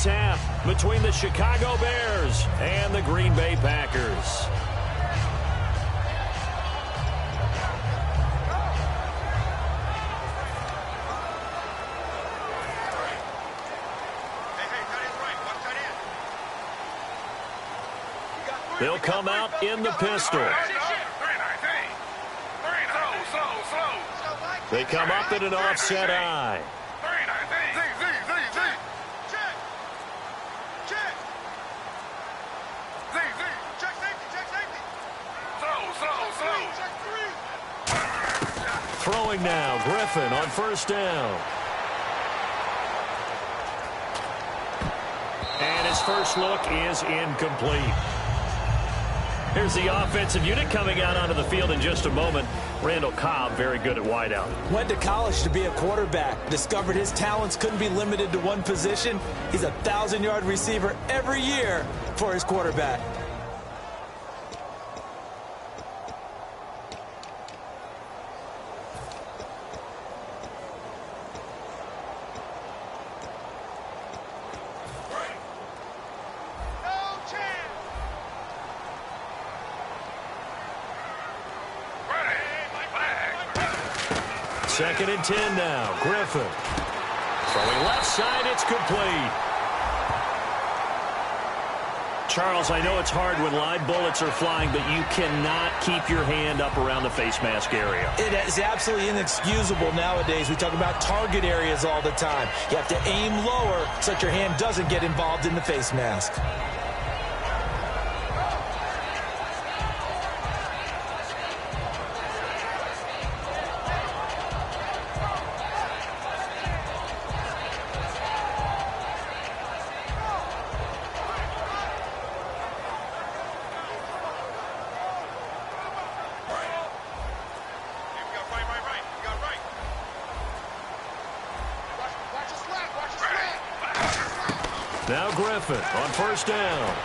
tap between the Chicago Bears and the Green Bay Packers. They'll come out in the pistol. They come up in an offset eye. Throwing now, Griffin on first down. And his first look is incomplete. Here's the offensive unit coming out onto the field in just a moment. Randall Cobb, very good at wideout. Went to college to be a quarterback. Discovered his talents couldn't be limited to one position. He's a 1,000-yard receiver every year for his quarterback. Second and 10 now. Griffin. Throwing left side, it's complete. Charles, I know it's hard when live bullets are flying, but you cannot keep your hand up around the face mask area. It is absolutely inexcusable nowadays. We talk about target areas all the time. You have to aim lower so that your hand doesn't get involved in the face mask. Now Griffin on first down.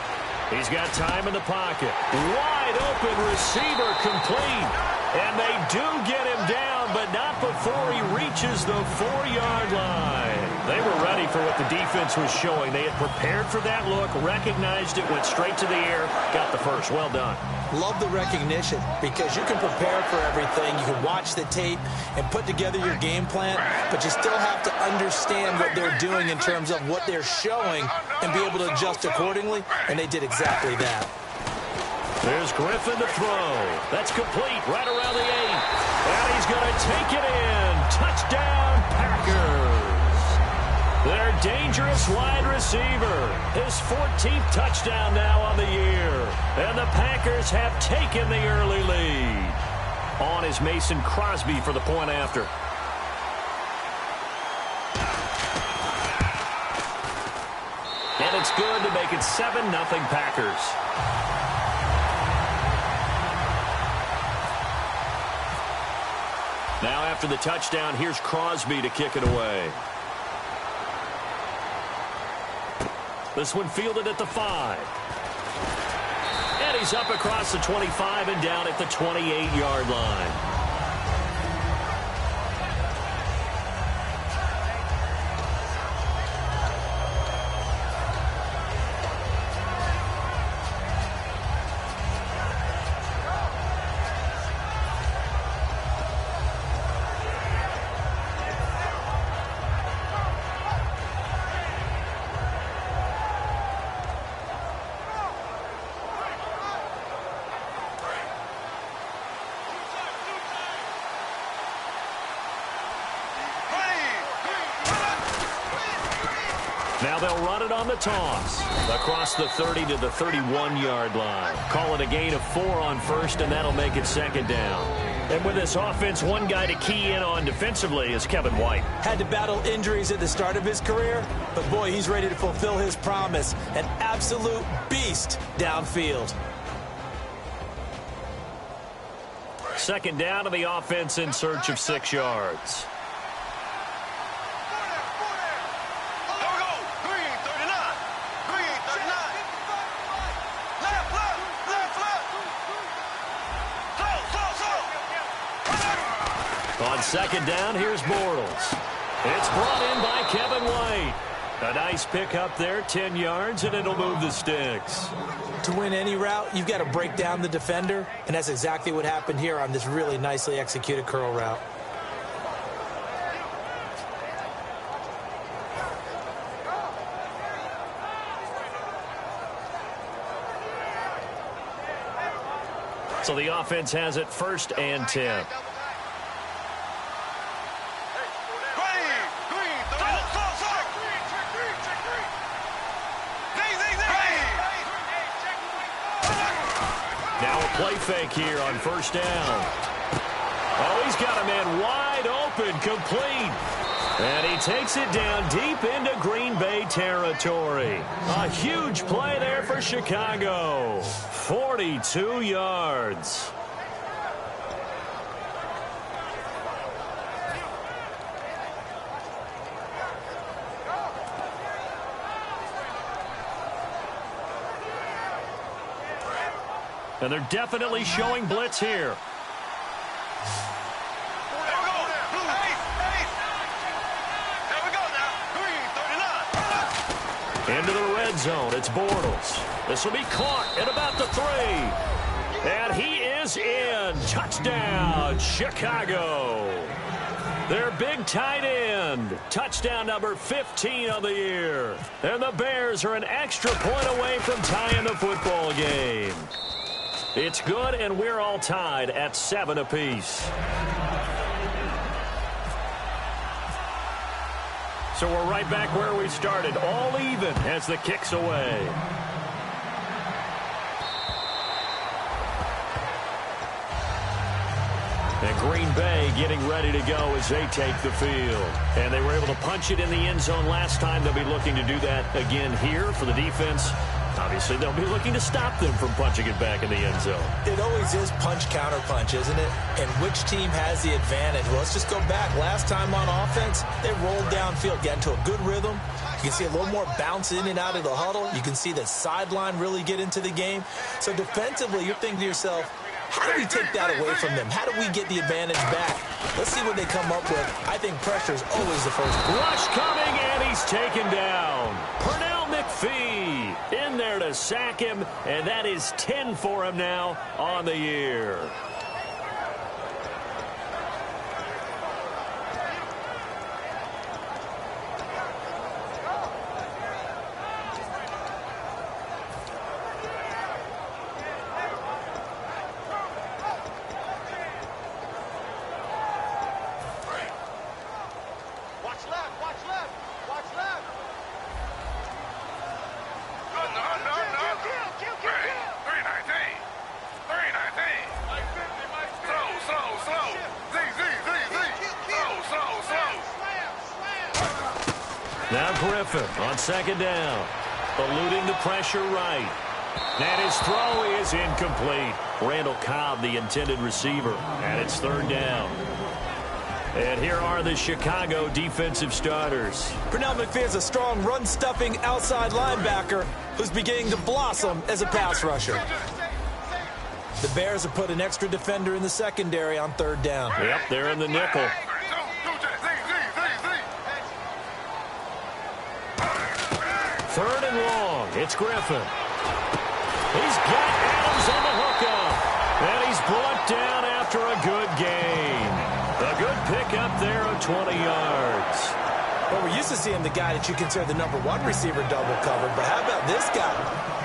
He's got time in the pocket. Wide open receiver complete. And they do get him down, but not before he reaches the 4-yard line. They were ready for what the defense was showing. They had prepared for that look, recognized it, went straight to the air, got the first. Well done. Love the recognition because you can prepare for everything. You can watch the tape and put together your game plan, but you still have to understand what they're doing in terms of what they're showing and be able to adjust accordingly, and they did exactly that. There's Griffin to throw. That's complete right around the 8. And he's going to take it in. Touchdown, Packers. Their dangerous wide receiver. His 14th touchdown now on the year. And the Packers have taken the early lead. On is Mason Crosby for the point after. And it's good to make it 7-0 Packers. Now after the touchdown, here's Crosby to kick it away. This one fielded at the 5. And he's up across the 25 and down at the 28-yard line. Now they'll run it on the toss. Across the 30 to the 31-yard line. Call it a gain of 4 on first, and that'll make it second down. And with this offense, one guy to key in on defensively is Kevin White. Had to battle injuries at the start of his career, but boy, he's ready to fulfill his promise. An absolute beast downfield. Second down to the offense in search of 6 yards. On second down, here's Bortles. It's brought in by Kevin White. A nice pick up there, 10 yards, and it'll move the sticks. To win any route, you've got to break down the defender, and that's exactly what happened here on this really nicely executed curl route. So the offense has it 1st and 10. Now a play fake here on 1st down. Oh, he's got a man wide open, complete. And he takes it down deep into Green Bay territory. A huge play there for Chicago. 42 yards. And they're definitely showing blitz here. Into the red zone. It's Bortles. This will be caught at about the 3. And he is in. Touchdown, Chicago. Their big tight end. Touchdown number 15 of the year. And the Bears are an extra point away from tying the football game. It's good, and we're all tied at 7 apiece. So we're right back where we started, all even as the kick's away. And Green Bay getting ready to go as they take the field. And they were able to punch it in the end zone last time. They'll be looking to do that again here for the defense. Obviously, they'll be looking to stop them from punching it back in the end zone. It always is punch-counter-punch, isn't it? And which team has the advantage? Well, let's just go back. Last time on offense, they rolled downfield, got into a good rhythm. You can see a little more bounce in and out of the huddle. You can see the sideline really get into the game. So defensively, you're thinking to yourself, how do we take that away from them? How do we get the advantage back? Let's see what they come up with. I think pressure is always the first. Rush coming, and he's taken down. Pernell McPhee in there to sack him, and that is 10 for him now on the year. Now Griffin on 2nd down. Eluding the pressure right. And his throw is incomplete. Randall Cobb, the intended receiver. And it's 3rd down. And here are the Chicago defensive starters. Pernell McPhee is a strong run-stuffing outside linebacker who's beginning to blossom as a pass rusher. The Bears have put an extra defender in the secondary on 3rd down. Yep, they're in the nickel. 3rd and long. It's Griffin. He's got Adams on the hookup. And he's brought down after a good gain. A good pickup there of 20 yards. Well, we're used to seeing the guy that you consider the #1 receiver double covered. But how about this guy?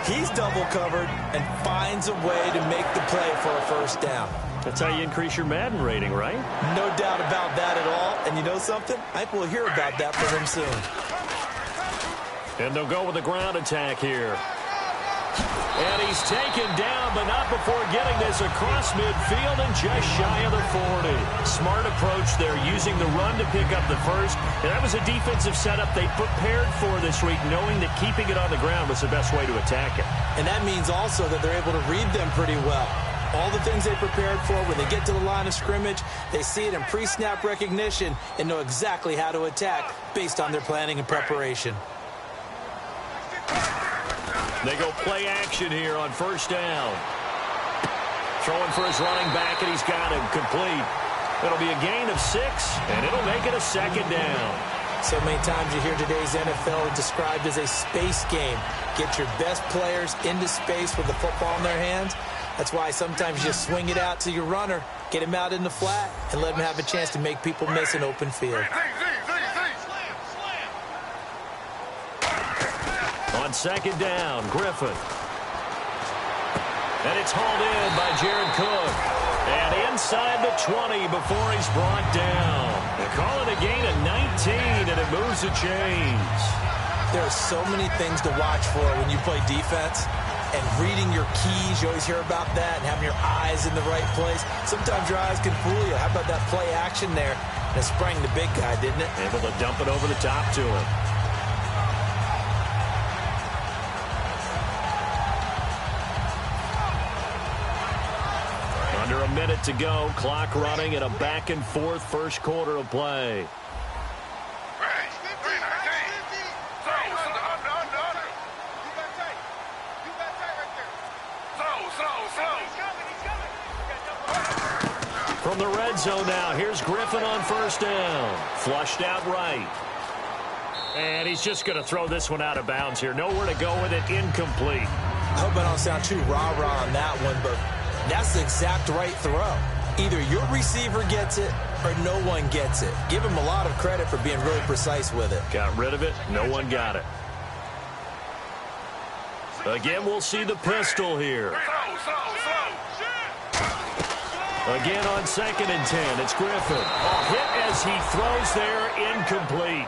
He's double covered and finds a way to make the play for a 1st down. That's how you increase your Madden rating, right? No doubt about that at all. And you know something? I think we'll hear about that from him soon. And they'll go with the ground attack here. And he's taken down, but not before getting this across midfield and just shy of the 40. Smart approach there, using the run to pick up the 1st. And that was a defensive setup they prepared for this week, knowing that keeping it on the ground was the best way to attack it. And that means also that they're able to read them pretty well. All the things they prepared for, when they get to the line of scrimmage, they see it in pre-snap recognition and know exactly how to attack based on their planning and preparation. They go play action here on 1st down. Throwing for his running back, and he's got him complete. It'll be a gain of 6, and it'll make it a 2nd down. So many times you hear today's NFL described as a space game. Get your best players into space with the football in their hands. That's why sometimes you just swing it out to your runner, get him out in the flat, and let him have a chance to make people miss an open field. On second down, Griffin. And it's hauled in by Jared Cook. And inside the 20 before he's brought down. They call it a gain of 19, and it moves the chains. There are so many things to watch for when you play defense. And reading your keys, you always hear about that, and having your eyes in the right place. Sometimes your eyes can fool you. How about that play action there? And it sprang the big guy, didn't it? Able to dump it over the top to him. Under a minute to go, clock running in a back-and-forth first quarter of play. From the red zone now, here's Griffin on first down. Flushed out right. And he's just going to throw this one out of bounds here. Nowhere to go with it, incomplete. I hope I don't sound too rah-rah on that one, but that's the exact right throw. Either your receiver gets it or no one gets it. Give him a lot of credit for being really precise with it. Got rid of it. No one got it. Again, we'll see the pistol here. Again on second and 10. It's Griffin. A hit as he throws there, incomplete.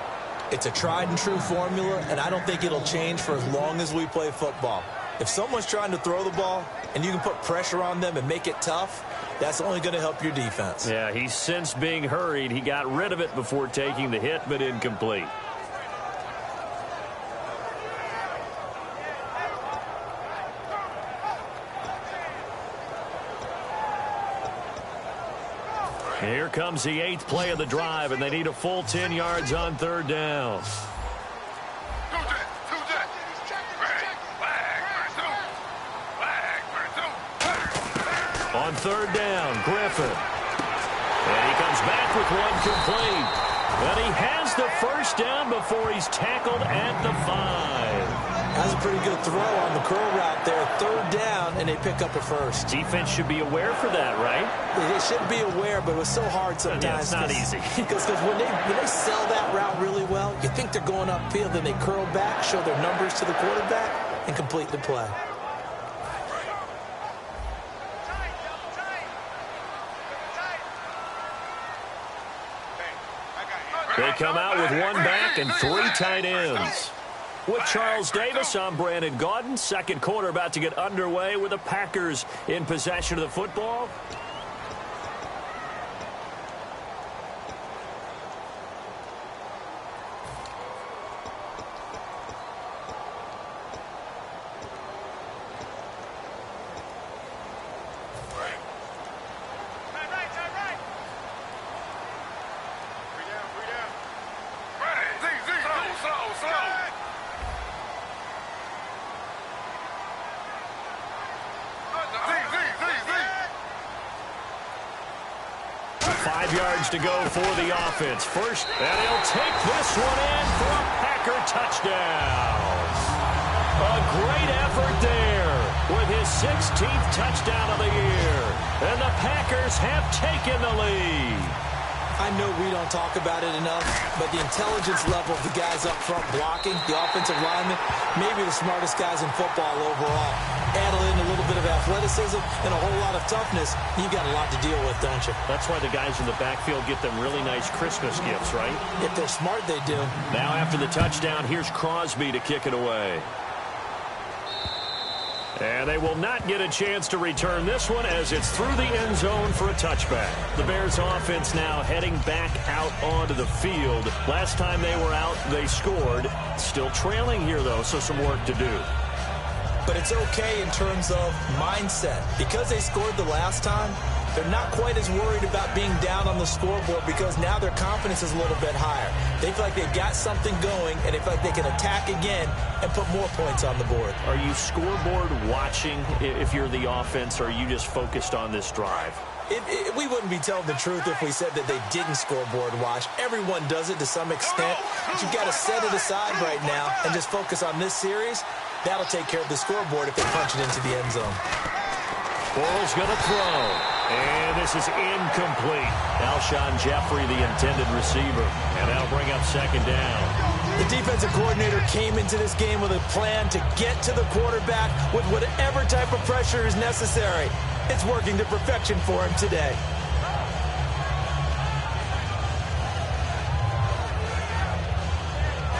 It's a tried and true formula, and I don't think it'll change for as long as we play football. If someone's trying to throw the ball and you can put pressure on them and make it tough, that's only going to help your defense. Yeah, he's since being hurried. He got rid of it before taking the hit, but incomplete. Here comes the 8th play of the drive, and they need a full 10 yards on third down. On third down, Griffin. And he comes back with one complete. And he has the first down before he's tackled at the 5. That's a pretty good throw on the curl route there. Third down, and they pick up a first. Defense should be aware for that, right? They should be aware, but it was so hard sometimes. Yeah, it's not easy. Because when they sell that route really well, you think they're going upfield, then they curl back, show their numbers to the quarterback, and complete the play. They come out with one back and 3 tight ends. With Charles Davis, I'm Brandon Gaudin. Second quarter about to get underway with the Packers in possession of the football. To go for the offense. First, and he'll take this one in for a Packer touchdown. A great effort there with his 16th touchdown of the year. And the Packers have taken the lead. I know we don't talk about it enough, but the intelligence level of the guys up front blocking, the offensive linemen, maybe the smartest guys in football overall. Add in a little bit of athleticism and a whole lot of toughness, you've got a lot to deal with, don't you? That's why the guys in the backfield get them really nice Christmas gifts, right? If they're smart, they do. Now after the touchdown, here's Crosby to kick it away. And they will not get a chance to return this one as it's through the end zone for a touchback. The Bears offense now heading back out onto the field. Last time they were out, they scored. Still trailing here, though, so some work to do. But it's okay in terms of mindset. Because they scored the last time, they're not quite as worried about being down on the scoreboard because now their confidence is a little bit higher. They feel like they've got something going, and they feel like they can attack again and put more points on the board. Are you scoreboard watching if you're the offense, or are you just focused on this drive? We wouldn't be telling the truth if we said that they didn't scoreboard watch. Everyone does it to some extent, but you've got to set it aside right now and just focus on this series. That'll take care of the scoreboard if they punch it into the end zone. Bortles going to throw, and this is incomplete. Alshon Jeffrey, the intended receiver, and that'll bring up second down. The defensive coordinator came into this game with a plan to get to the quarterback with whatever type of pressure is necessary. It's working to perfection for him today.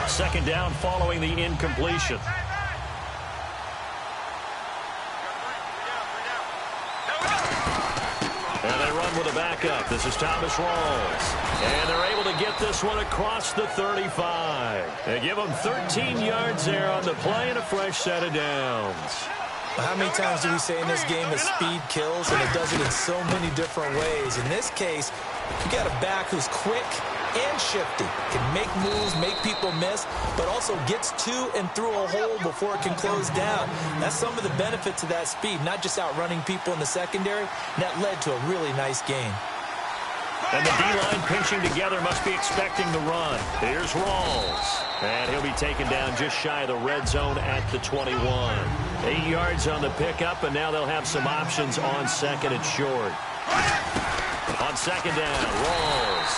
Second down following the incompletion. And they run with a backup. This is Thomas Rawls. And they're able to get this one across the 35. They give them 13 yards there on the play and a fresh set of downs. How many times do we say in this game that speed kills, and it does it in so many different ways? In this case, you got a back who's quick and shifty, can make moves, make people miss, but also gets to and through a hole before it can close down. That's some of the benefits of that speed, not just outrunning people in the secondary. And that led to a really nice game. And the D-line pinching together must be expecting the run. Here's Rawls. And he'll be taken down just shy of the red zone at the 21. 8 yards on the pickup, and now they'll have some options on second and short. On second down, Rawls.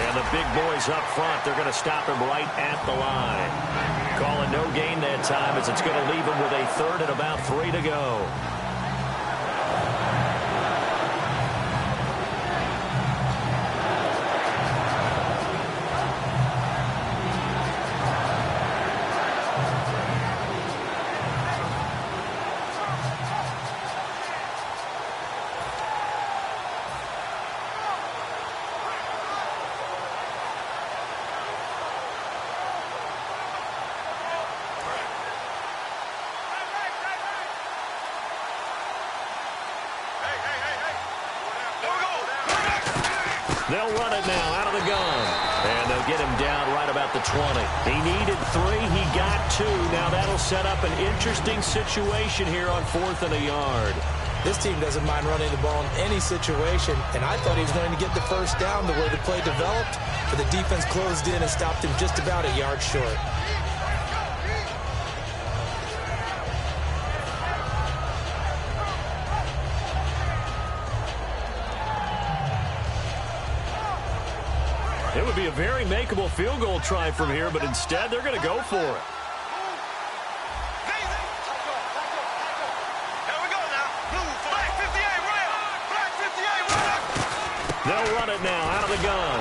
And the big boys up front, they're going to stop him right at the line. Calling no gain that time as it's going to leave him with a third and about 3 to go. They'll run it now out of the gun. And they'll get him down right about the 20. He needed 3. He got 2. Now that'll set up an interesting situation here on 4th and a yard. This team doesn't mind running the ball in any situation, and I thought he was going to get the first down the way the play developed, but the defense closed in and stopped him just about a yard short. It would be a very makeable field goal try from here, but instead they're going to go for it. They'll run it now out of the gun.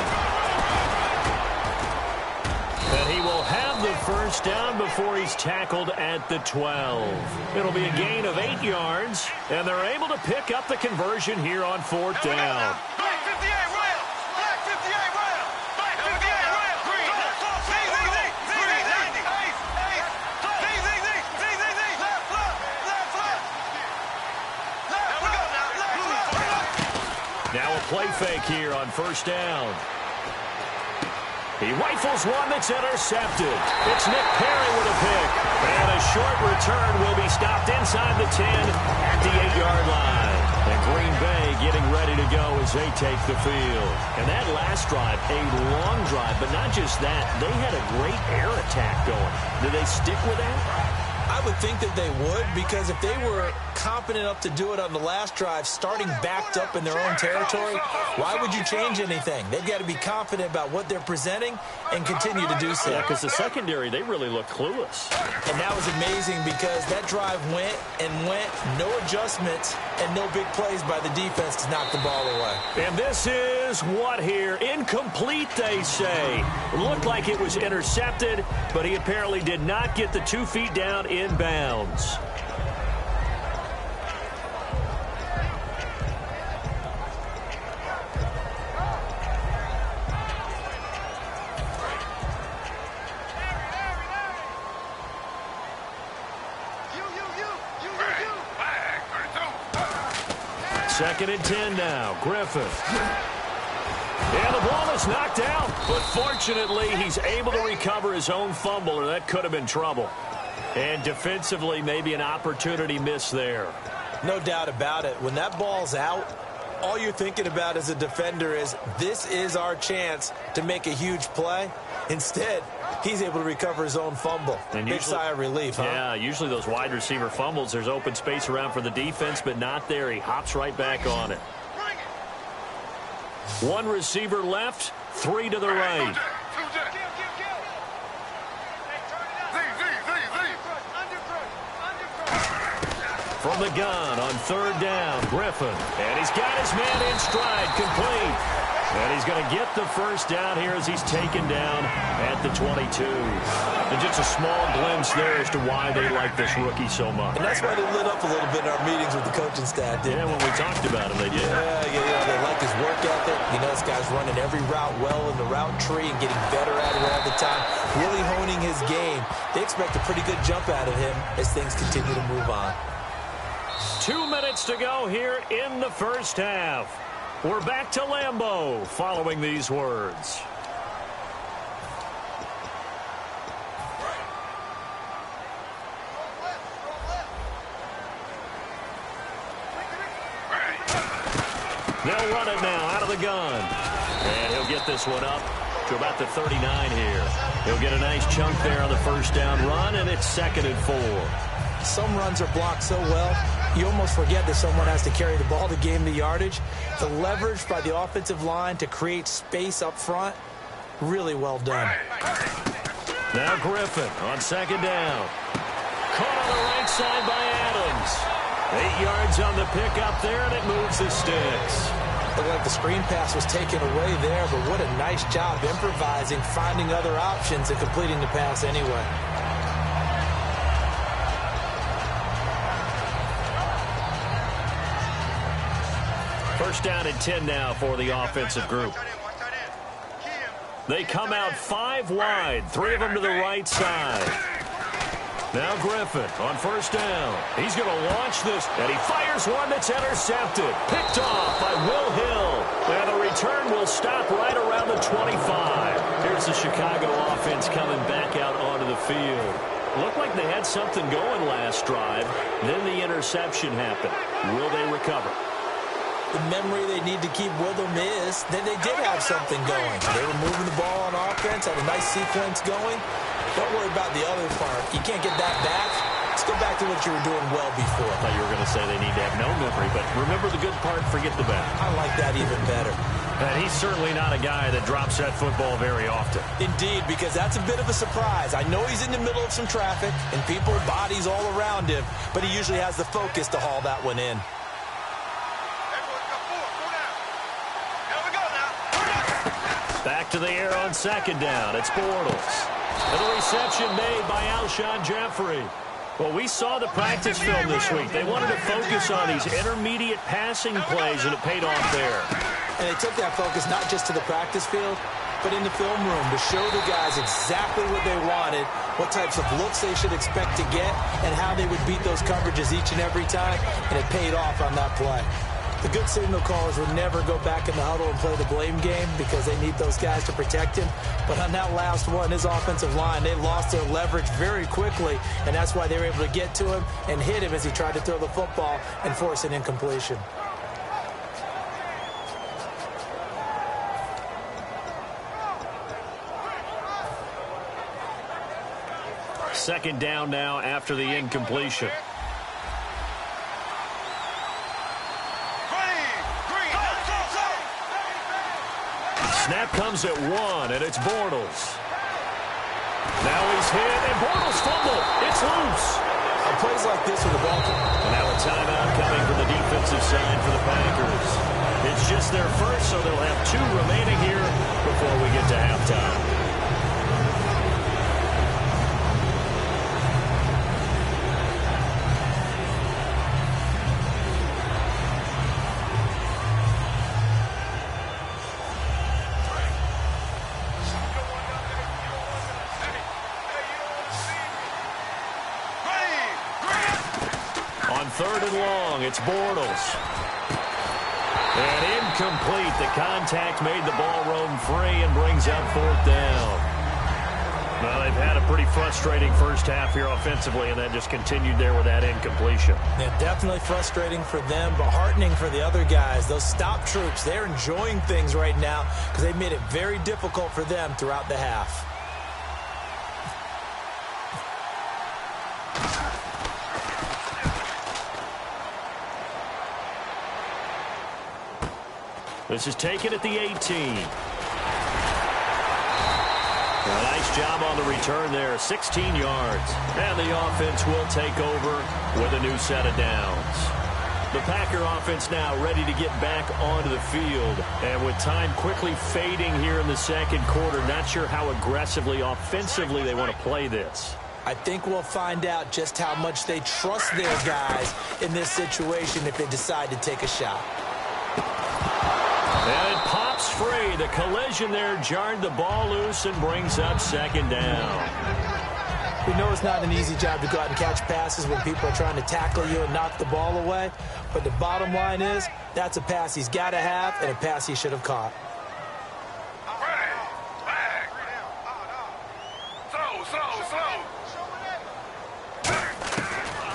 And he will have the first down before he's tackled at the 12. It'll be a gain of 8 yards, and they're able to pick up the conversion here on 4th down. Now a play fake here on 1st down. He rifles one that's intercepted. It's Nick Perry with a pick. And a short return will be stopped inside the 10 at the 8-yard line. And Green Bay getting ready to go as they take the field. And that last drive, a long drive, but not just that. They had a great air attack going. Do they stick with that? I would think that they would, because if they were confident enough to do it on the last drive, starting backed up in their own territory, why would you change anything? They've got to be confident about what they're presenting and continue to do so. Yeah, because the secondary, they really look clueless. And that was amazing because that drive went and went, no adjustments and no big plays by the defense to knock the ball away. And this is what here? Incomplete, they say. Looked like it was intercepted, but he apparently did not get the 2 feet down inbounds. Second and 10 now. Griffin. And the ball is knocked out. But fortunately, he's able to recover his own fumble, or that could have been trouble. And defensively, maybe an opportunity miss there. No doubt about it. When that ball's out, all you're thinking about as a defender is, this is our chance to make a huge play. Instead, he's able to recover his own fumble. And big sigh of relief, huh? Yeah, usually those wide receiver fumbles, there's open space around for the defense, but not there. He hops right back on it. One receiver left, three to the right. From the gun on third down, Griffin. And he's got his man in stride, complete. And he's going to get the first down here as he's taken down at the 22. And just a small glimpse there as to why they like this rookie so much. And that's why they lit up a little bit in our meetings with the coaching staff, didn't when we talked about him, they did. Yeah, they like his work ethic. You know, this guy's running every route well in the route tree and getting better at it all the time, really honing his game. They expect a pretty good jump out of him as things continue to move on. 2 minutes to go here in the first half. We're back to Lambeau following these words. They'll run it now out of the gun. And he'll get this one up to about the 39 here. He'll get a nice chunk there on the first down run, and it's 2nd and 4. Some runs are blocked so well, you almost forget that someone has to carry the ball to gain the yardage. The leverage by the offensive line to create space up front, really well done. Now Griffin on 2nd down. Caught on the right side by Adams. 8 yards on the pickup there, and it moves the sticks. Looked like the screen pass was taken away there, but what a nice job improvising, finding other options, and completing the pass anyway. First down and 10 now for the offensive group. They come out 5 wide, 3 of them to the right side. Now Griffin on first down. He's going to launch this, and he fires one that's intercepted. Picked off by Will Hill. And the return will stop right around the 25. Here's the Chicago offense coming back out onto the field. Looked like they had something going last drive. Then the interception happened. Will they recover? The memory they need to keep with them is that they did have something going. They were moving the ball on offense, had a nice sequence going. Don't worry about the other part. You can't get that back. Let's go back to what you were doing well before. I thought you were going to say they need to have no memory, but remember the good part, forget the bad. I like that even better. And he's certainly not a guy that drops that football very often. Indeed, because that's a bit of a surprise. I know he's in the middle of some traffic and people, bodies all around him, but he usually has the focus to haul that one in. Back to the air on 2nd down. It's Bortles. And the reception made by Alshon Jeffrey. Well, we saw the practice film this week. They wanted to focus on these intermediate passing plays, and it paid off there. And they took that focus not just to the practice field, but in the film room to show the guys exactly what they wanted, what types of looks they should expect to get, and how they would beat those coverages each and every time, and it paid off on that play. The good signal callers would never go back in the huddle and play the blame game because they need those guys to protect him. But on that last one, his offensive line, they lost their leverage very quickly, and that's why they were able to get to him and hit him as he tried to throw the football and force an incompletion. Second down now after the incompletion. Snap comes at 1, and it's Bortles. Now he's hit, and Bortles fumbled. It's loose. On plays like this with the ball. And now a timeout coming from the defensive side for the Packers. It's just their first, so they'll have 2 remaining here before we get to halftime. Third and long, it's Bortles. And incomplete. The contact made the ball roam free and brings up 4th down. Well, they've had a pretty frustrating first half here offensively, and then just continued there with that incompletion. Yeah, definitely frustrating for them, but heartening for the other guys. Those stop troops, they're enjoying things right now because they made it very difficult for them throughout the half. This is taken at the 18. A nice job on the return there, 16 yards. And the offense will take over with a new set of downs. The Packer offense now ready to get back onto the field. And with time quickly fading here in the second quarter, not sure how aggressively, offensively they want to play this. I think we'll find out just how much they trust their guys in this situation if they decide to take a shot. And it pops free. The collision there jarred the ball loose and brings up second down. We know it's not an easy job to go out and catch passes when people are trying to tackle you and knock the ball away. But the bottom line is, that's a pass he's got to have and a pass he should have caught.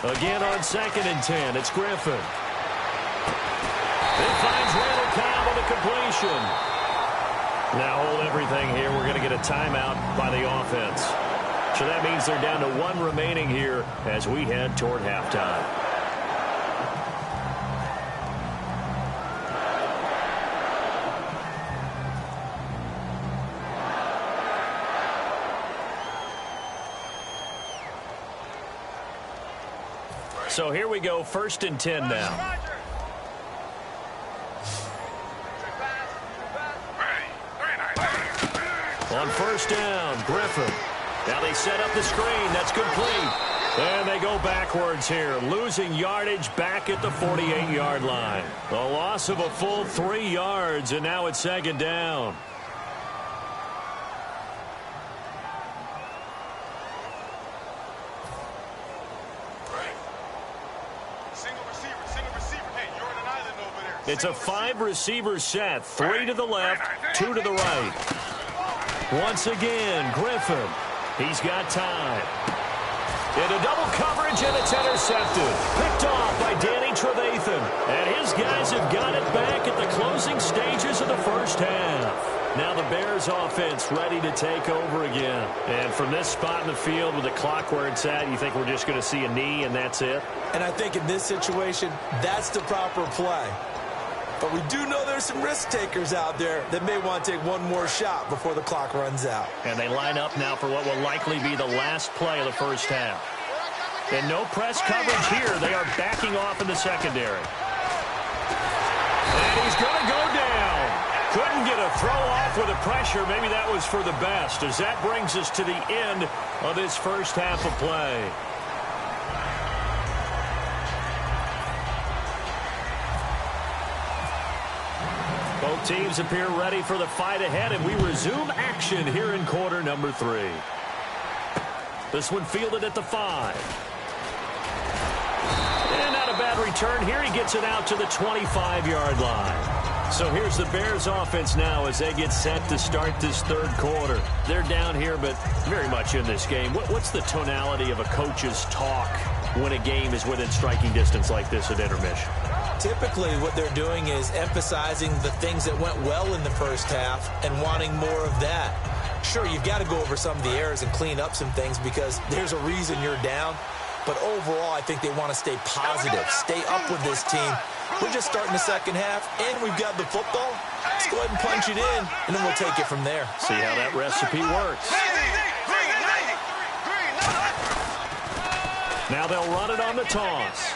Again on 2nd and 10, it's Griffin. It finds Randall Cobb on the completion. Now hold everything here. We're going to get a timeout by the offense. So that means they're down to 1 remaining here as we head toward halftime. So here we go, 1st and 10 now. On 1st down, Griffin. Now they set up the screen. That's complete. And they go backwards here, losing yardage back at the 48-yard line. A loss of a full 3 yards, and now it's 2nd down. It's a 5-receiver set, 3 to the left, 2 to the right. Once again, Griffin. He's got time. Into double coverage, and it's intercepted. Picked off by Danny Trevathan. And his guys have got it back at the closing stages of the first half. Now the Bears offense ready to take over again. And from this spot in the field with the clock where it's at, you think we're just going to see a knee and that's it? And I think in this situation, that's the proper play. But we do know there's some risk takers out there that may want to take one more shot before the clock runs out. And they line up now for what will likely be the last play of the first half. And no press coverage here. They are backing off in the secondary. And he's going to go down. Couldn't get a throw off with the pressure. Maybe that was for the best, as that brings us to the end of this first half of play. Both teams appear ready for the fight ahead, and we resume action here in quarter number 3. This one fielded at the 5. And not a bad return here. He gets it out to the 25-yard line. So here's the Bears offense now as they get set to start this third quarter. They're down here, but very much in this game. What's the tonality of a coach's talk when a game is within striking distance like this at intermission? Typically, what they're doing is emphasizing the things that went well in the first half and wanting more of that. Sure, you've got to go over some of the errors and clean up some things because there's a reason you're down. But overall, I think they want to stay positive, stay up with this team. We're just starting the second half, and we've got the football. Let's go ahead and punch it in, and then we'll take it from there. See how that recipe works. Now they'll run it on the toss.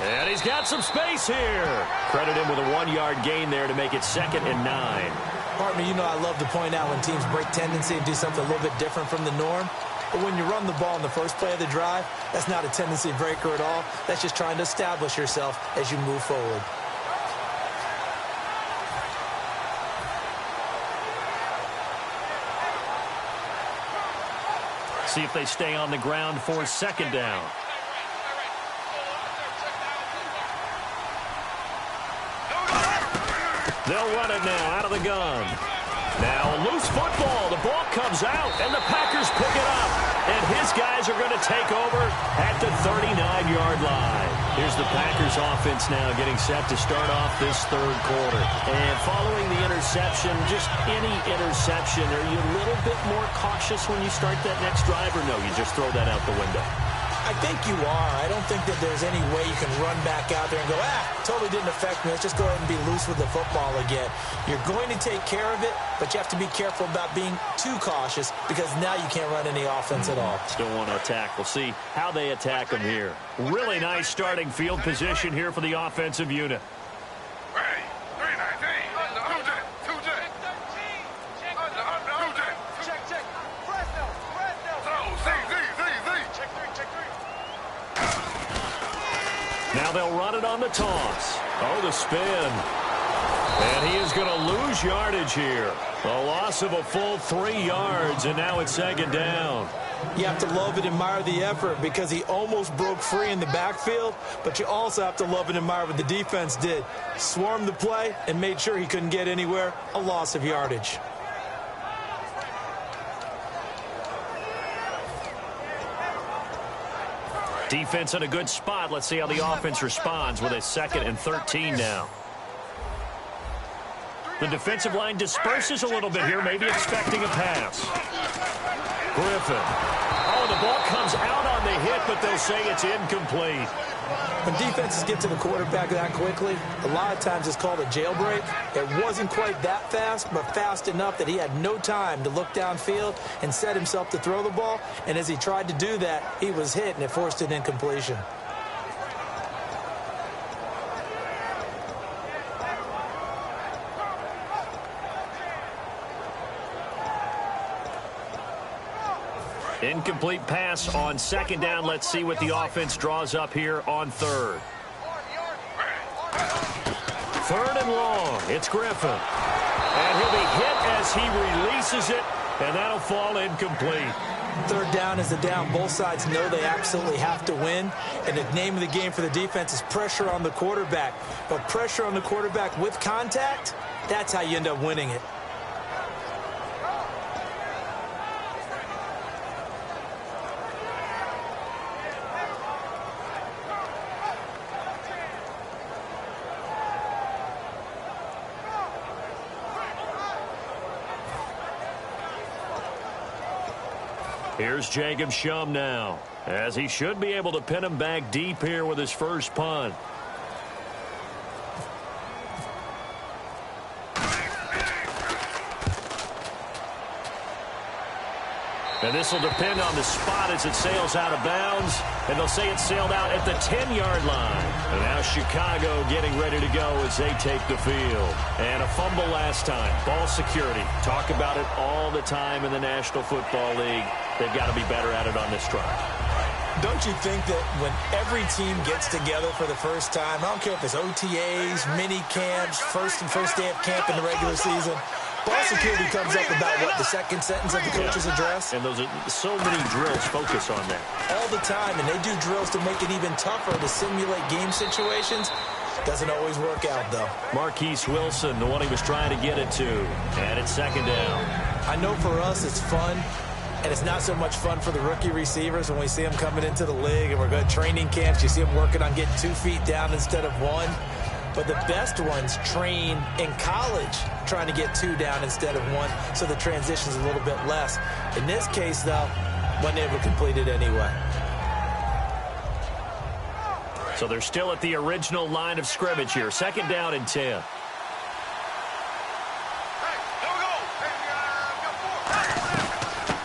And he's got some space here. Credit him with a 1-yard gain there to make it 2nd and 9. Partner, you know I love to point out when teams break tendency and do something a little bit different from the norm. But when you run the ball in the first play of the drive, that's not a tendency breaker at all. That's just trying to establish yourself as you move forward. See if they stay on the ground for 2nd down. They'll run it now out of the gun. Now a loose football. The ball comes out, and the Packers pick it up. And his guys are going to take over at the 39-yard line. Here's the Packers offense now getting set to start off this third quarter. And following the interception, just any interception, are you a little bit more cautious when you start that next drive, or no, you just throw that out the window? I think you are. I don't think that there's any way you can run back out there and go, totally didn't affect me. Let's just go ahead and be loose with the football again. You're going to take care of it, but you have to be careful about being too cautious because now you can't run any offense at all. Still want to attack. We'll see how they attack them here. Really nice starting field position here for the offensive unit. Now they'll run it on the toss. Oh, the spin. And he is going to lose yardage here. A loss of a full 3 yards, and now it's second down. You have to love and admire the effort because he almost broke free in the backfield, but you also have to love and admire what the defense did. Swarmed the play and made sure he couldn't get anywhere. A loss of yardage. Defense in a good spot. Let's see how the offense responds with a 2nd and 13 now. The defensive line disperses a little bit here, maybe expecting a pass. Griffin. Oh, the ball comes out on the hit, but they'll say it's incomplete. When defenses get to the quarterback that quickly, a lot of times it's called a jailbreak. It wasn't quite that fast, but fast enough that he had no time to look downfield and set himself to throw the ball. And as he tried to do that, he was hit, and it forced an incompletion. Incomplete pass on 2nd down. Let's see what the offense draws up here on 3rd. 3rd and long. It's Griffin. And he'll be hit as he releases it, and that'll fall incomplete. 3rd down is the down. Both sides know they absolutely have to win. And the name of the game for the defense is pressure on the quarterback. But pressure on the quarterback with contact, that's how you end up winning it. Here's Jacob Shum now, as he should be able to pin him back deep here with his first punt. And this will depend on the spot as it sails out of bounds. And they'll say it sailed out at the 10-yard line. And now Chicago getting ready to go as they take the field. And a fumble last time. Ball security. Talk about it all the time in the National Football League. They've got to be better at it on this drive. Don't you think that when every team gets together for the first time, I don't care if it's OTAs, mini camps, first day of camp in the regular season, ball security comes up about, what, the second sentence of the coach's address? And those are so many drills focus on that. All the time, and they do drills to make it even tougher to simulate game situations. Doesn't always work out, though. Marquise Wilson, the one he was trying to get it to. And it's 2nd down. I know for us it's fun, and it's not so much fun for the rookie receivers when we see them coming into the league and we're going to training camps. You see them working on getting 2 feet down instead of 1. But the best ones train in college trying to get 2 down instead of 1, so the transition's a little bit less. In this case, though, wasn't able to complete it anyway. So they're still at the original line of scrimmage here. 2nd down and 10.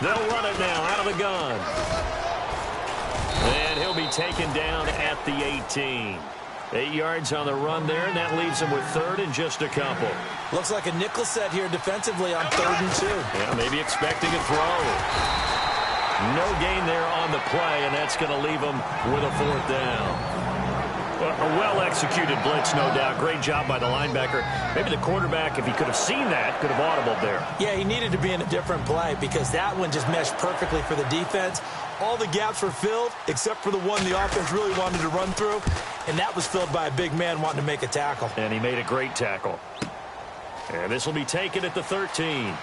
They'll run it now out of the gun. And he'll be taken down at the 18. 8 yards on the run there, and that leaves him with 3rd and just a couple. Looks like a nickel set here defensively on 3rd and 2. Yeah, maybe expecting a throw. No gain there on the play, and that's going to leave him with a 4th down. A well-executed blitz, no doubt. Great job by the linebacker. Maybe the quarterback, if he could have seen that, could have audibled there. Yeah, he needed to be in a different play because that one just meshed perfectly for the defense. All the gaps were filled except for the one the offense really wanted to run through, and that was filled by a big man wanting to make a tackle. And he made a great tackle. And this will be taken at the 13.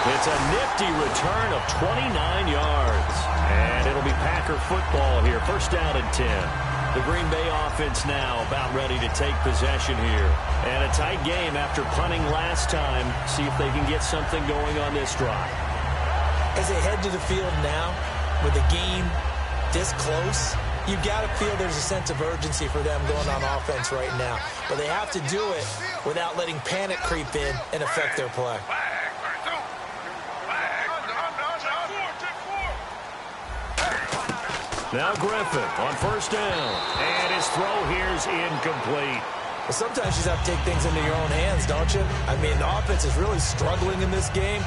It's a nifty return of 29 yards. And it'll be Packer football here. First down and 10. The Green Bay offense now about ready to take possession here. And a tight game after punting last time. See if they can get something going on this drive. As they head to the field now, with the game this close, you got to feel there's a sense of urgency for them going on offense right now. But they have to do it without letting panic creep in and affect their play. Now Griffin on first down. And his throw here's incomplete. Well, sometimes you just have to take things into your own hands, don't you? I mean, the offense is really struggling in this game.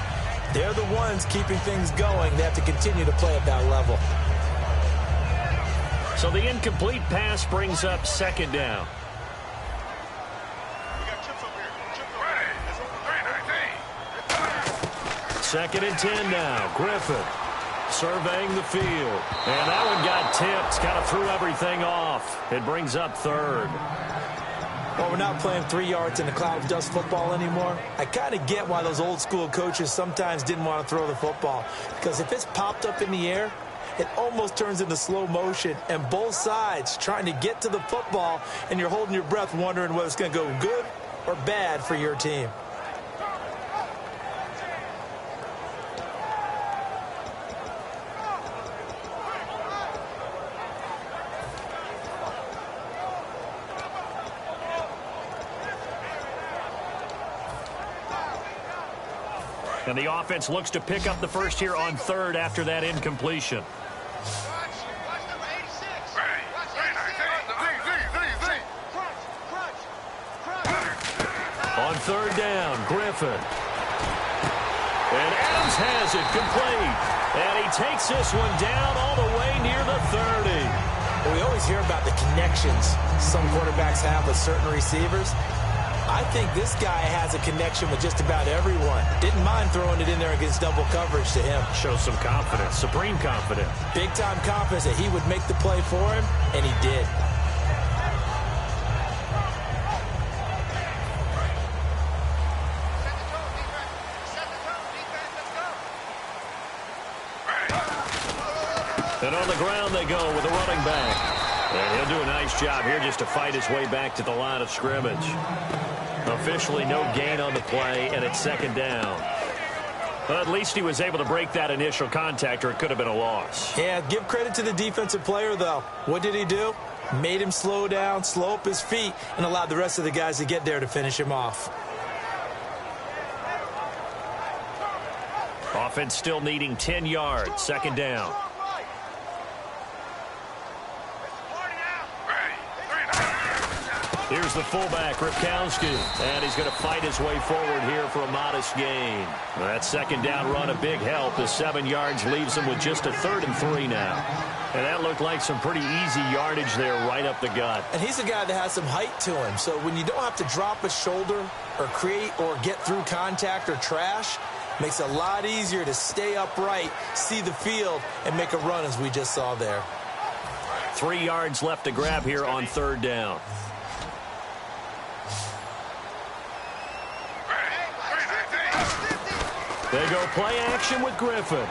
They're the ones keeping things going. They have to continue to play at that level. So the incomplete pass brings up second down. Second and 10 now. Griffin surveying the field. And that one got tipped. Kind of threw everything off. It brings up third. Well, we're not playing 3 yards in the cloud of dust football anymore. I kind of get why those old school coaches sometimes didn't want to throw the football. Because if it's popped up in the air, it almost turns into slow motion, and both sides trying to get to the football, and you're holding your breath wondering whether it's going to go good or bad for your team. And the offense looks to pick up the first here on third after that incompletion. On third down, Griffin. And Adams has it complete. And he takes this one down all the way near the 30. Well, we always hear about the connections some quarterbacks have with certain receivers. I think this guy has a connection with just about everyone. Didn't mind throwing it in there against double coverage to him. Shows some confidence, supreme confidence. Big-time confidence that he would make the play for him, and he did. And on the ground they go with a running back. And he'll do a nice job here just to fight his way back to the line of scrimmage. Officially no gain on the play, and it's second down. But at least he was able to break that initial contact, or it could have been a loss. Yeah, give credit to the defensive player, though. What did he do? Made him slow down, slow up his feet, and allowed the rest of the guys to get there to finish him off. Offense still needing 10 yards, second down. Here's the fullback, Ripkowski, and he's going to fight his way forward here for a modest gain. That second down run, a big help. The 7 yards leaves him with just a 3rd and 3 now. And that looked like some pretty easy yardage there right up the gut. And he's a guy that has some height to him, so when you don't have to drop a shoulder or create or get through contact or trash, makes it a lot easier to stay upright, see the field, and make a run as we just saw there. 3 yards left to grab here on third down. They go play action with Griffin.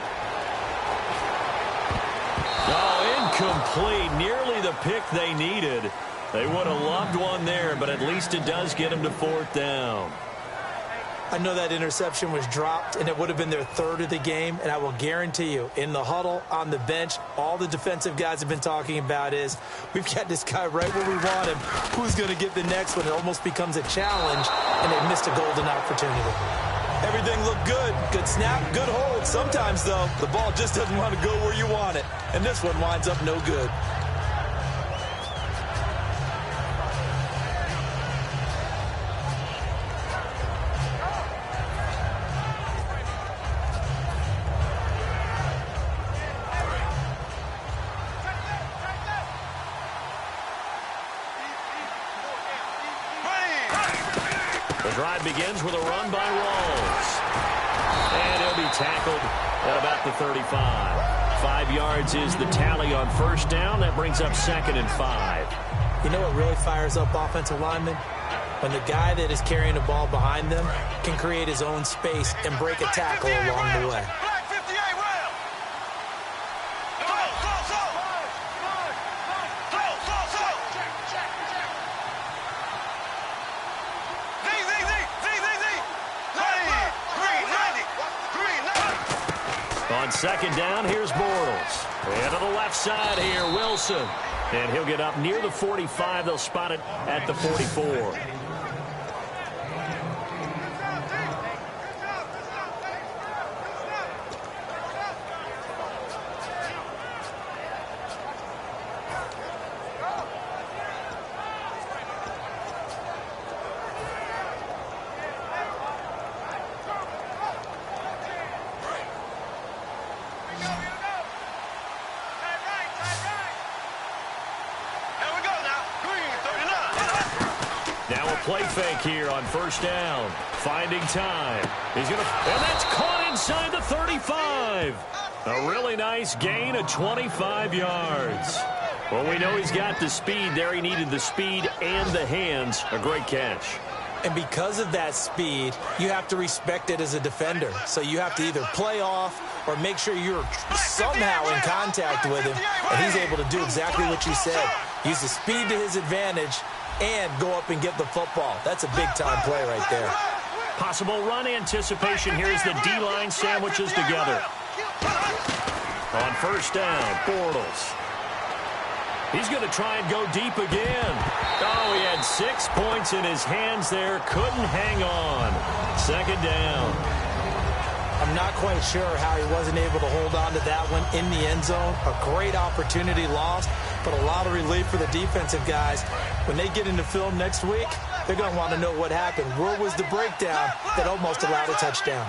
Oh, incomplete. Nearly the pick they needed. They would have loved one there, but at least it does get them to 4th down. I know that interception was dropped, and it would have been their 3rd of the game, and I will guarantee you, in the huddle, on the bench, all the defensive guys have been talking about is, we've got this guy right where we want him. Who's going to get the next one? It almost becomes a challenge, and they missed a golden opportunity. Everything looked good. Good snap, good hold. Sometimes, though, the ball just doesn't want to go where you want it, and this one winds up no good. The drive begins with a run by Rawls. And he'll be tackled at about the 35. 5 yards is the tally on first down. That brings up 2nd and 5. You know what really fires up offensive linemen? When the guy that is carrying the ball behind them can create his own space and break a tackle along the way. On second down, here's Bortles. And to the left side here, Wilson. And he'll get up near the 45. They'll spot it at the 44. Play fake here on first down. Finding time. He's going to, and that's caught inside the 35. A really nice gain of 25 yards. Well, we know he's got the speed there. He needed the speed and the hands. A great catch. And because of that speed, you have to respect it as a defender. So you have to either play off or make sure you're somehow in contact with him. And he's able to do exactly what you said. Use the speed to his advantage and go up and get the football. That's a big-time play right there. Possible run anticipation. Here's the D-line sandwiches together. On first down, Bortles. He's going to try and go deep again. Oh, he had 6 points in his hands there. Couldn't hang on. Second down. I'm not quite sure how he wasn't able to hold on to that one in the end zone. A great opportunity lost, but a lot of relief for the defensive guys. When they get into film next week, they're going to want to know what happened. Where was the breakdown that almost allowed a touchdown?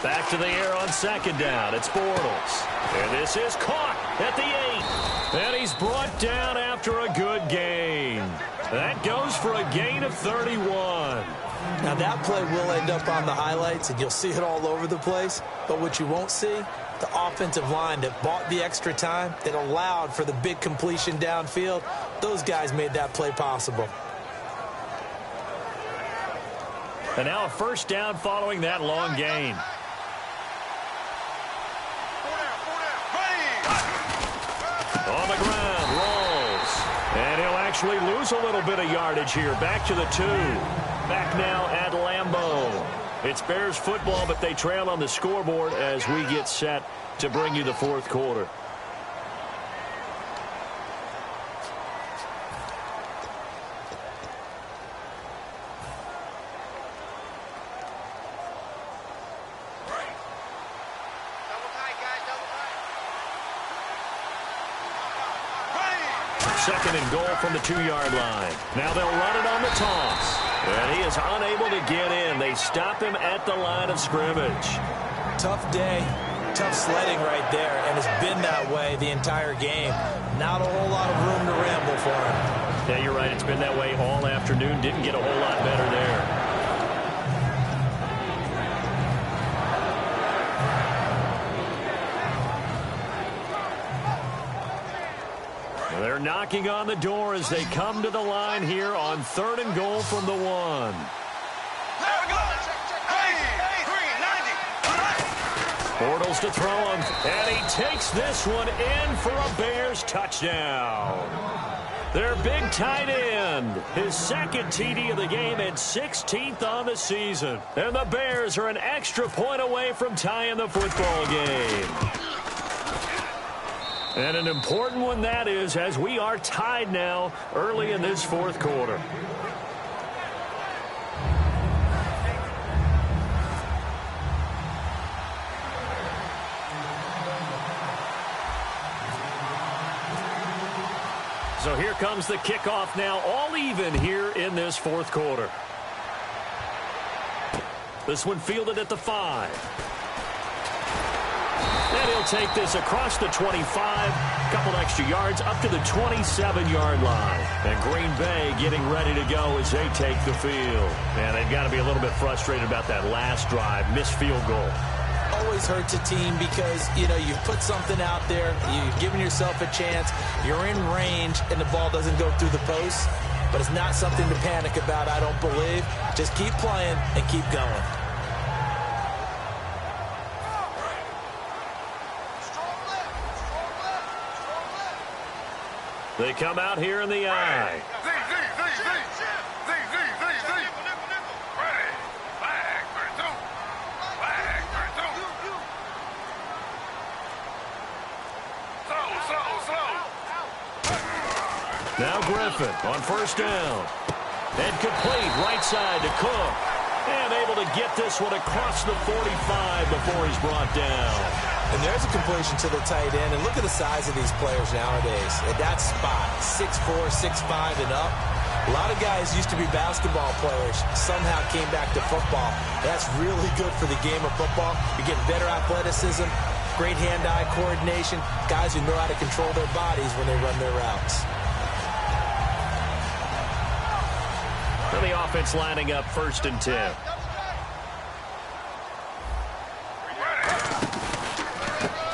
Back to the air on second down. It's Bortles. And this is caught at the 8. And he's brought down after a good gain. That goes for a gain of 31. Now that play will end up on the highlights, and you'll see it all over the place. But what you won't see, the offensive line that bought the extra time, that allowed for the big completion downfield, those guys made that play possible. And now a first down following that long gain. On the ground, rolls. And he'll actually lose a little bit of yardage here. Back to the 2. Back now at Lambeau. It's Bears football, but they trail on the scoreboard as we get set to bring you the fourth quarter. Second and goal from the 2-yard line. Now they'll run it on the toss. And he is unable to get in. They stop him at the line of scrimmage. Tough day, tough sledding right there, and it's been that way the entire game. Not a whole lot of room to ramble for him. Yeah, you're right. It's been that way all afternoon. Didn't get a whole lot better there. They're knocking on the door as they come to the line here on 3rd and goal from the 1. Bortles to throw him, and he takes this one in for a Bears touchdown. Their big tight end, his second TD of the game and 16th on the season. And the Bears are an extra point away from tying the football game. And an important one that is, as we are tied now early in this fourth quarter. So here comes the kickoff now, all even here in this fourth quarter. This one fielded at the 5. And he'll take this across the 25, couple extra yards up to the 27-yard line. And Green Bay getting ready to go as they take the field. And they've got to be a little bit frustrated about that last drive, missed field goal. Oh, always hurts a team because, you know, you've put something out there, you've given yourself a chance, you're in range, and the ball doesn't go through the post. But it's not something to panic about, I don't believe. Just keep playing and keep going. They come out here in the eye. Now Griffin on first down. And complete right side to Cook. And able to get this one across the 45 before he's brought down. And there's a completion to the tight end. And look at the size of these players nowadays. At that spot, 6'4", 6'5", and up. A lot of guys used to be basketball players, somehow came back to football. That's really good for the game of football. You get better athleticism, great hand-eye coordination, guys who know how to control their bodies when they run their routes. And the offense lining up 1st and 10.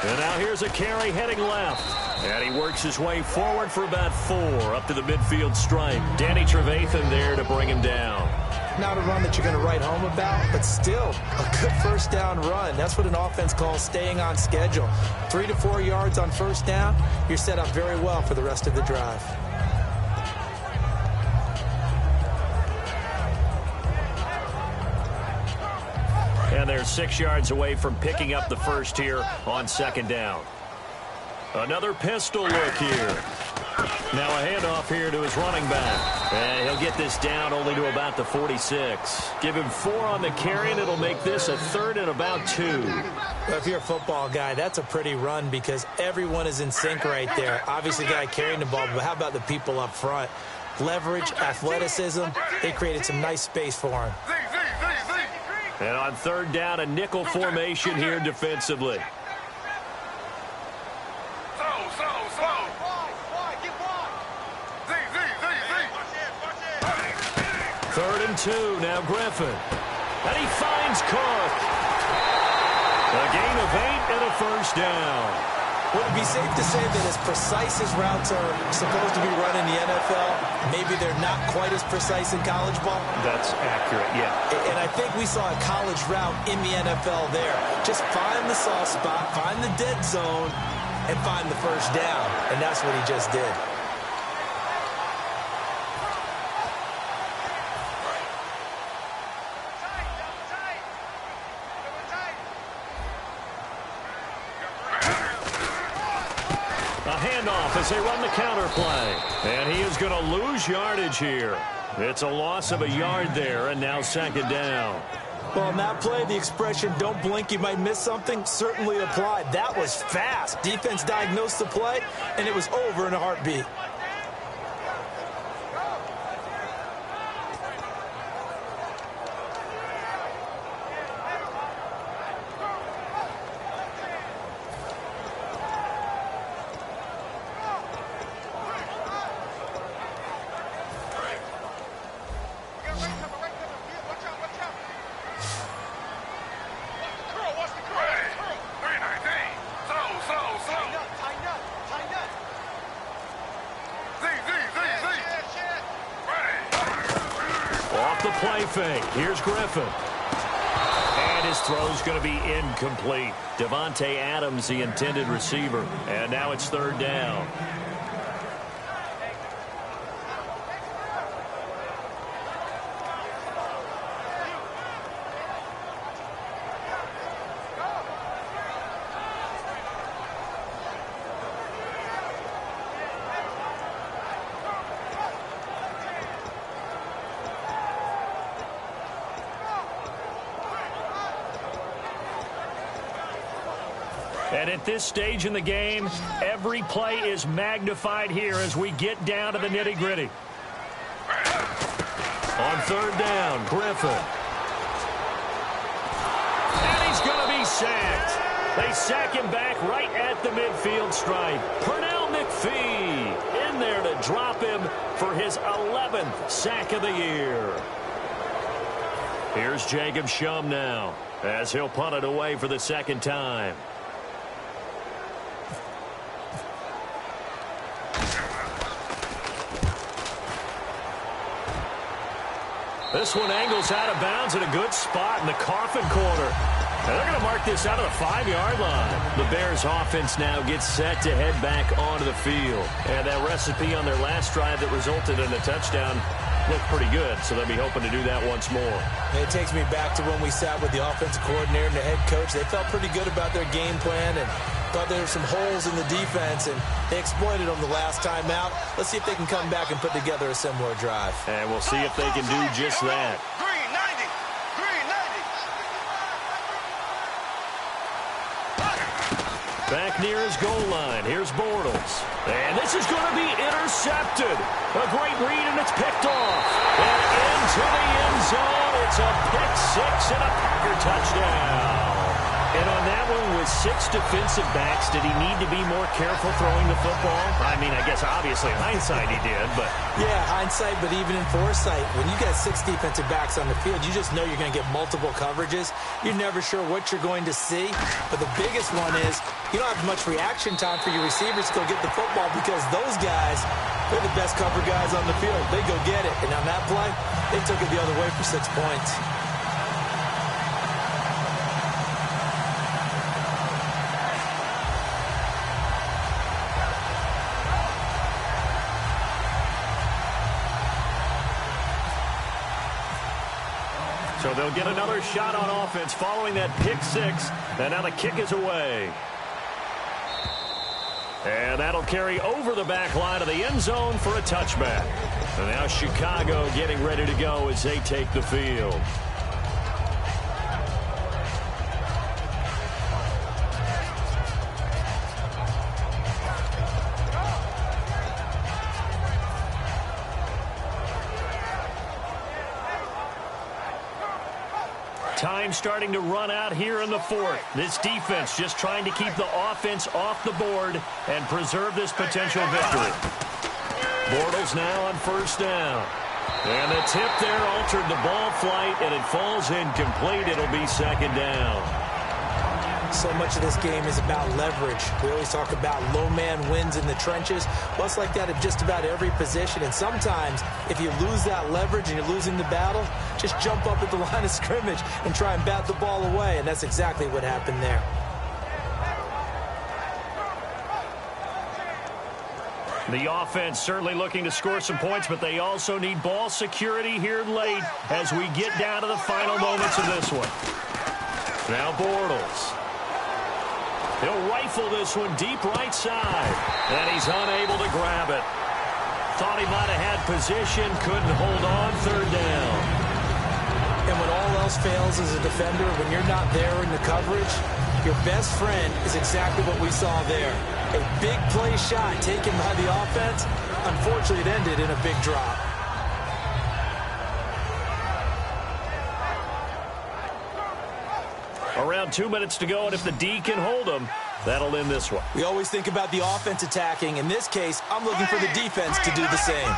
And now here's a carry heading left. And he works his way forward for about 4 up to the midfield stripe. Danny Trevathan there to bring him down. Not a run that you're going to write home about, but still a good first down run. That's what an offense calls staying on schedule. 3 to 4 yards on first down, you're set up very well for the rest of the drive. And they're 6 yards away from picking up the first here on 2nd down. Another pistol look here. Now a handoff here to his running back. And he'll get this down only to about the 46. Give him 4 on the carry, and it'll make this a 3rd and about 2. Well, if you're a football guy, that's a pretty run because everyone is in sync right there. Obviously, the guy carrying the ball, but how about the people up front? Leverage, athleticism, they created some nice space for him. And on 3rd down, a nickel formation here defensively. Third and 2, now Griffin. And he finds Cook. A gain of 8 and a first down. Would it be safe to say that as precise as routes are supposed to be run in the NFL, maybe they're not quite as precise in college ball? That's accurate, yeah. And I think we saw a college route in the NFL there. Just find the soft spot, find the dead zone, and find the first down. And that's what he just did. As they run the counter play. And he is going to lose yardage here. It's a loss of a yard there, and now 2nd down. Well, on that play, the expression, don't blink, you might miss something, certainly applied. That was fast. Defense diagnosed the play, and it was over in a heartbeat. Here's Griffin. And his throw's going to be incomplete. Devontae Adams, the intended receiver. And now it's 3rd down. And at this stage in the game, every play is magnified here as we get down to the nitty-gritty. On 3rd down, Griffin. And he's going to be sacked. They sack him back right at the midfield stripe. Pernell McPhee in there to drop him for his 11th sack of the year. Here's Jacob Shum now, as he'll punt it away for the second time. This one angles out of bounds in a good spot in the coffin corner. And they're going to mark this out of the 5-yard line. The Bears offense now gets set to head back onto the field. And that recipe on their last drive that resulted in a touchdown looked pretty good, so they'll be hoping to do that once more. It takes me back to when we sat with the offensive coordinator and the head coach. They felt pretty good about their game plan and thought there were some holes in the defense, and they exploited them the last time out. Let's see if they can come back and put together a similar drive. And we'll see if they can do just that. Back near his goal line. Here's Bortles. And this is going to be intercepted. A great read, and it's picked off. And into the end zone. It's a pick six and a Packer touchdown. And on that one, with 6 defensive backs, did he need to be more careful throwing the football? I mean, I guess obviously in hindsight he did, but... Yeah, hindsight, but even in foresight, when you got 6 defensive backs on the field, you just know you're going to get multiple coverages. You're never sure what you're going to see. But the biggest one is you don't have much reaction time for your receivers to go get the football because those guys, they're the best cover guys on the field. They go get it. And on that play, they took it the other way for 6 points. So they'll get another shot on offense following that pick six. And now the kick is away. And that'll carry over the back line of the end zone for a touchback. And now Chicago getting ready to go as they take the field. Time starting to run out here in the fourth. This defense just trying to keep the offense off the board and preserve this potential victory. Bortles now on first down. And the tip there altered the ball flight, and it falls incomplete. It'll be second down. So much of this game is about leverage. We always talk about low man wins in the trenches. Well, it's like that at just about every position. And sometimes, if you lose that leverage and you're losing the battle, just jump up at the line of scrimmage and try and bat the ball away. And that's exactly what happened there. The offense certainly looking to score some points, but they also need ball security here late as we get down to the final moments of this one. Now Bortles. He'll rifle this one deep right side. And he's unable to grab it. Thought he might have had position, couldn't hold on, third down. And when all else fails as a defender, when you're not there in the coverage, your best friend is exactly what we saw there. A big play shot taken by the offense. Unfortunately, it ended in a big drop. Around 2 minutes to go, and if the D can hold them, that'll end this one. We always think about the offense attacking. In this case, I'm looking for the defense to do the same.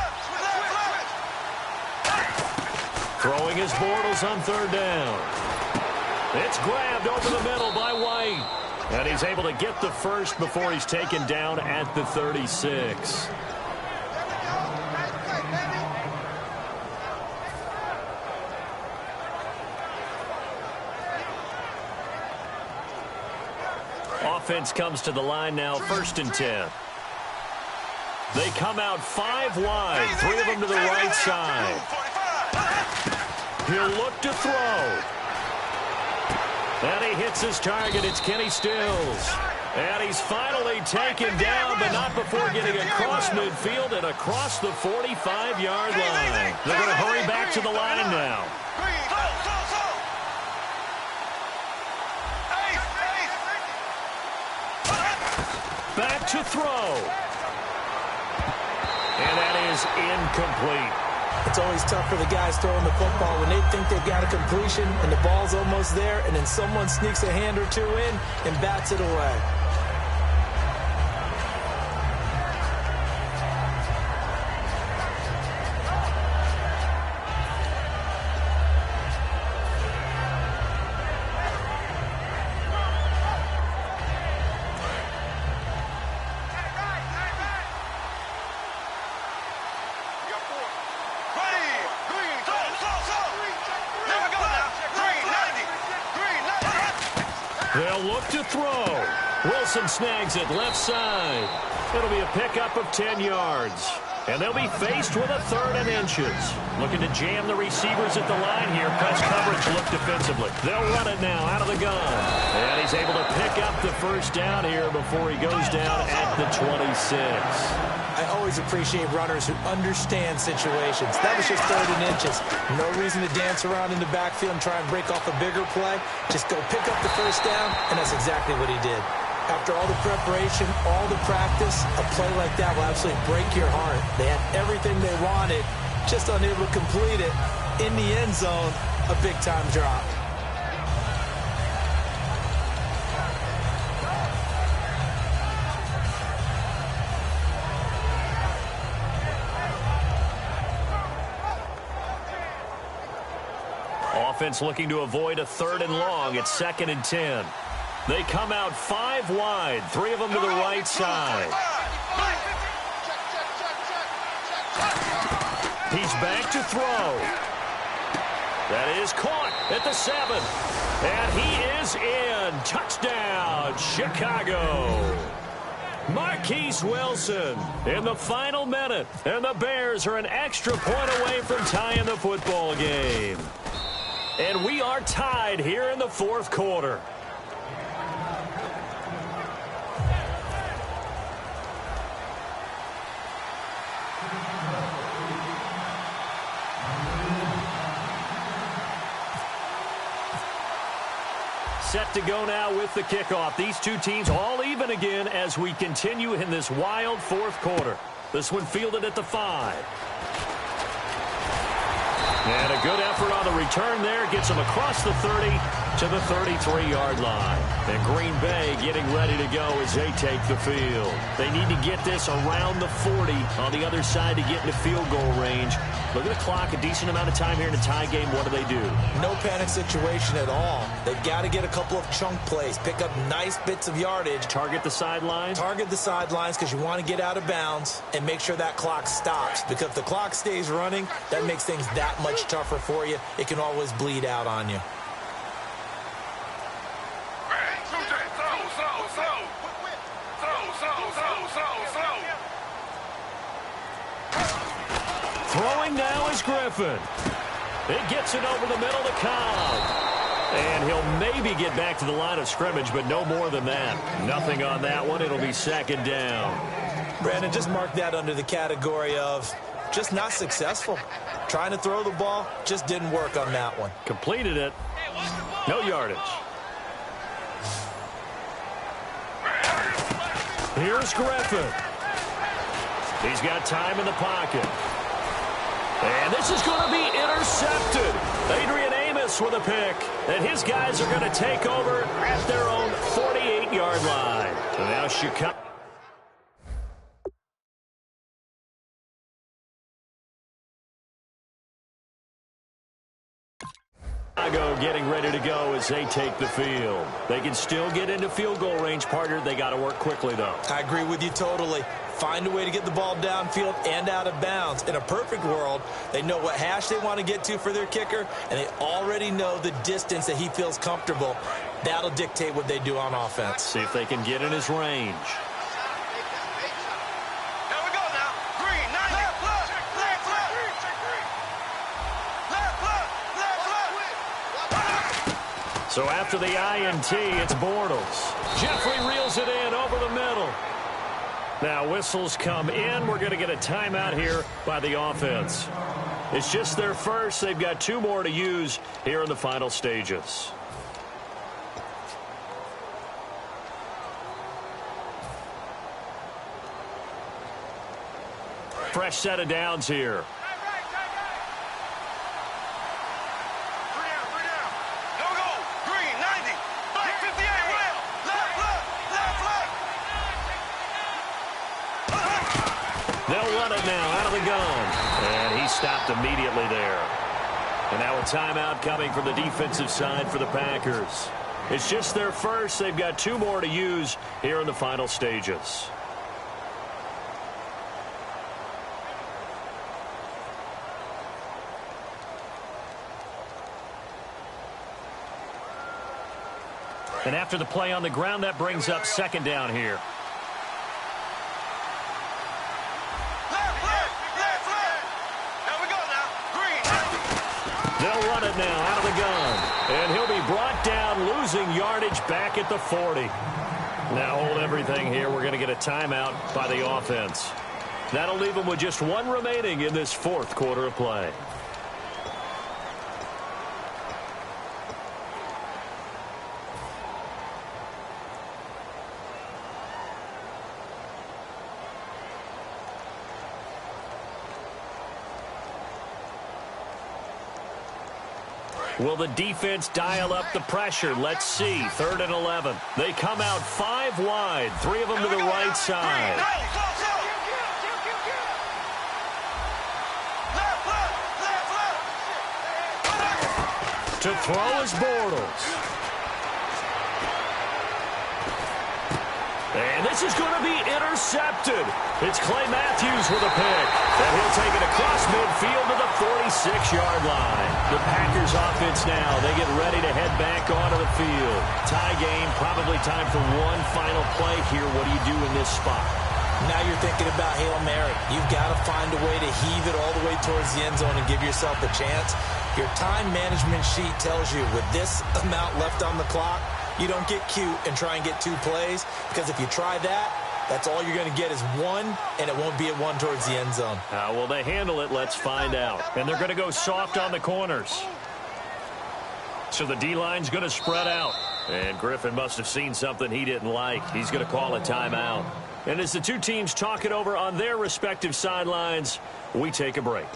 Throwing his Bortles on third down. It's grabbed over the middle by White. And he's able to get the first before he's taken down at the 36. Offense comes to the line now, 1st and 10. They come out 5 wide, 3 of them to the right side. He'll look to throw. And he hits his target. It's Kenny Stills. And he's finally taken down, but not before getting across midfield and across the 45-yard line. They're going to hurry back to the line now. Back to throw. And that is incomplete. It's always tough for the guys throwing the football when they think they've got a completion and the ball's almost there, and then someone sneaks a hand or two in and bats it away. They'll look to throw. Wilson snags it left side. It'll be a pickup of 10 yards. And they'll be faced with a 3rd and inches. Looking to jam the receivers at the line here. Press coverage look defensively. They'll run it now out of the gun. And he's able to pick up the first down here before he goes down at the 26. I always appreciate runners who understand situations. That was just 3rd and inches. No reason to dance around in the backfield and try and break off a bigger play. Just go pick up the first down, and that's exactly what he did. After all the preparation, all the practice, a play like that will absolutely break your heart. They had everything they wanted, just unable to complete it. In the end zone, a big-time drop. Offense looking to avoid a 3rd and long. It's 2nd and 10. They come out 5 wide, 3 of them to the right side. He's back to throw. That is caught at the 7. And he is in. Touchdown, Chicago. Marquise Wilson in the final minute. And the Bears are an extra point away from tying the football game. And we are tied here in the 4th quarter. Set to go now with the kickoff. These two teams all even again as we continue in this wild 4th quarter. This one fielded at the 5. And a good effort on the return there. Gets him across the 30 to the 33-yard line. And Green Bay getting ready to go as they take the field. They need to get this around the 40 on the other side to get into field goal range. Look at the clock, a decent amount of time here in a tie game. What do? No panic situation at all. They've got to get a couple of chunk plays, pick up nice bits of yardage. Target the sidelines? Target the sidelines because you want to get out of bounds and make sure that clock stops. Because if the clock stays running, that makes things that much tougher for you. It can always bleed out on you. Throwing now is Griffin. It gets it over the middle to Cobb. And he'll maybe get back to the line of scrimmage, but no more than that. Nothing on that one. It'll be 2nd down. Brandon, just mark that under the category of just not successful. Trying to throw the ball, just didn't work on that one. Completed it. No yardage. Here's Griffin. He's got time in the pocket. And this is going to be intercepted. Adrian Amos with a pick. And his guys are going to take over at their own 48-yard line. So now Chicago. Getting ready to go as they take the field. They can still get into field goal range, partner. They got to work quickly, though. I agree with you totally. Find a way to get the ball downfield and out of bounds. In a perfect world, they know what hash they want to get to for their kicker, and they already know the distance that he feels comfortable. That'll dictate what they do on offense. See if they can get in his range. So after the INT, it's Bortles. Jeffrey reels it in over the middle. Now whistles come in. We're going to get a timeout here by the offense. It's just their first. They've got 2 more to use here in the final stages. Fresh set of downs here. They'll run it now out of the gun. And he stopped immediately there. And now a timeout coming from the defensive side for the Packers. It's just their first. They've got 2 more to use here in the final stages. And after the play on the ground, that brings up second down here. They'll run it now out of the gun. And he'll be brought down, losing yardage back at the 40. Now hold everything here. We're going to get a timeout by the offense. That'll leave them with just one remaining in this fourth quarter of play. Will the defense dial up the pressure? Let's see. 3rd and 11. They come out 5 wide. 3 of them to the right side. To throw is Bortles. And this is going to be intercepted. It's Clay Matthews with a pick. And he'll take it across midfield to the 46-yard line. The Packers offense now. They get ready to head back onto the field. Tie game. Probably time for one final play here. What do you do in this spot? Now you're thinking about Hail Mary. You've got to find a way to heave it all the way towards the end zone and give yourself a chance. Your time management sheet tells you with this amount left on the clock, you don't get cute and try and get 2 plays, because if you try that, that's all you're going to get is 1, and it won't be a 1 towards the end zone. How will they handle it? Let's find out. And they're going to go soft on the corners. So the D-line's going to spread out. And Griffin must have seen something he didn't like. He's going to call a timeout. And as the two teams talk it over on their respective sidelines, we take a break.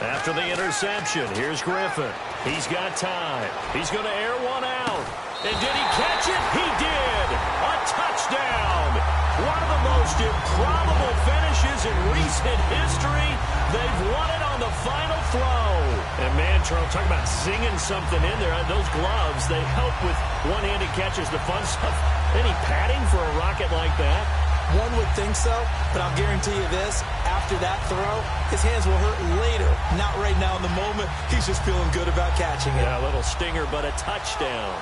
After the interception, here's Griffin. He's got time. He's going to air one out. And did he catch it? He did. A touchdown. One of the most improbable finishes in recent history. They've won it on the final throw. And man, Charles, talk about singing something in there. Those gloves, they help with one-handed catches, the fun stuff. Any padding for a rocket like that? One would think so, but I'll guarantee you this. After that throw, his hands will hurt later. Not right now in the moment. He's just feeling good about catching it. Yeah, a little stinger, but a touchdown.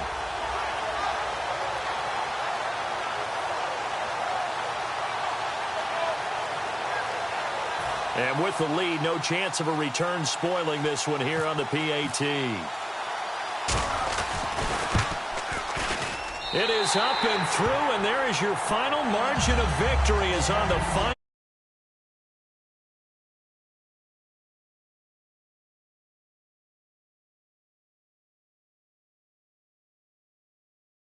And with the lead, no chance of a return spoiling this one here on the PAT. It is up and through, and there is your final margin of victory is on the final.